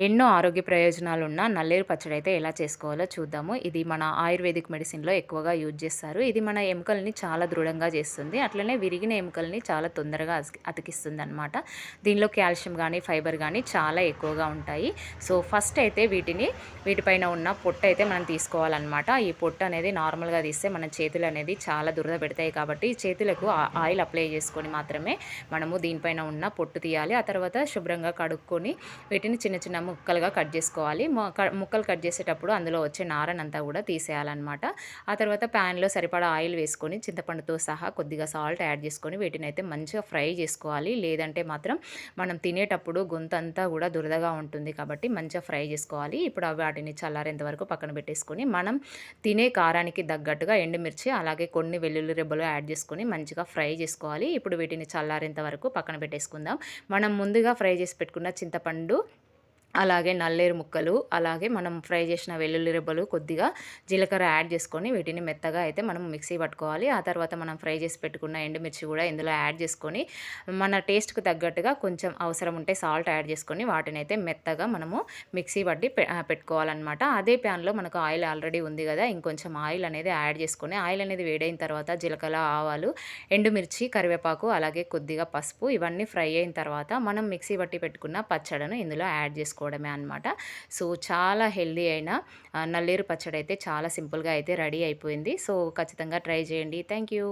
ఎన్నో ఆరోగ్య ప్రయోజనాలున్న నల్లేరు పచ్చడి అయితే ఎలా చేసుకోవాలో చూద్దాము. ఇది మన ఆయుర్వేదిక్ మెడిసిన్‌లో ఎక్కువగా యూజ్ చేస్తారు. ఇది మన ఎముకల్ని చాలా దృఢంగా చేస్తుంది. అట్లనే విరిగిన ఎముకల్ని చాలా తొందరగా అతికిస్తుందనమాట. దీనిలో కాల్షియం గానీ, ఫైబర్ గానీ చాలా ఎక్కువగా ఉంటాయి. సో, ఫస్ట్ అయితే వీటిపైన ఉన్న పొట్టు అయితే మనం తీసుకోవాలనమాట. ఈ పొట్టు అనేది నార్మల్‌గా తీస్తే మన చేతులు అనేది చాలా దురద పెడతాయి కాబట్టి చేతులకు ఆయిల్ అప్లై చేసుకొని మాత్రమే మనము దీనిపైన ఉన్న పొట్టు తీయాలి. ఆ తర్వాత శుభ్రంగా కడుక్కొని వీటిని చిన్న చిన్న ముక్కలుగా కట్ చేసుకోవాలి. ముక్కలు కట్ చేసేటప్పుడు అందులో వచ్చే నారనంతా కూడా తీసేయాలన్నమాట. ఆ తర్వాత ప్యాన్‌లో సరిపడా ఆయిల్ వేసుకొని చింతపండుతో సహా కొద్దిగా సాల్ట్ యాడ్ చేసుకొని వీటినైతే మంచిగా ఫ్రై చేసుకోవాలి. లేదంటే మాత్రం మనం తినేటప్పుడు గొంతంతా కూడా దురదగా ఉంటుంది కాబట్టి మంచిగా ఫ్రై చేసుకోవాలి. ఇప్పుడు వాటిని చల్లారేంత వరకు పక్కన పెట్టేసుకొని మనం తినే కారానికి తగ్గట్టుగా ఎండుమిర్చి అలాగే కొన్ని వెల్లుల్లి రెబ్బలు యాడ్ చేసుకొని మంచిగా ఫ్రై చేసుకోవాలి. ఇప్పుడు వీటిని చల్లారేంత వరకు పక్కన పెట్టేసుకుందాం. మనం ముందుగా ఫ్రై చేసి పెట్టుకున్న చింతపండు అలాగే నల్లేరు ముక్కలు, అలాగే మనం ఫ్రై చేసిన వెల్లుల్లి రెబ్బలు, కొద్దిగా జీలకర్ర యాడ్ చేసుకొని వీటిని మెత్తగా అయితే మనం మిక్సీ పట్టుకోవాలి. ఆ తర్వాత మనం ఫ్రై చేసి పెట్టుకున్న ఎండుమిర్చి కూడా ఇందులో యాడ్ చేసుకొని మన టేస్ట్‌కి తగ్గట్టుగా కొంచెం అవసరం ఉంటే సాల్ట్ యాడ్ చేసుకొని వాటినైతే మెత్తగా మనము మిక్సీ పట్టి పెట్టుకోవాలన్నమాట. అదే ప్యాన్‌లో మనకు ఆయిల్ ఆల్రెడీ ఉంది కదా! ఇంకొంచెం ఆయిల్ అనేది యాడ్ చేసుకొని ఆయిల్ అనేది వేడైన తర్వాత జీలకర్ర, ఆవాలు, ఎండుమిర్చి, కరివేపాకు అలాగే కొద్దిగా పసుపు ఇవన్నీ ఫ్రై అయిన తర్వాత మనం మిక్సీ పట్టి పెట్టుకున్న పచ్చడిని ఇందులో యాడ్ చేసుకోవడమే అనమాట. సో, చాలా హెల్తీ అయిన నల్లేరు పచ్చడి అయితే చాలా సింపుల్‌గా అయితే రెడీ అయిపోయింది. సో, ఖచ్చితంగా ట్రై చేయండి. Thank you.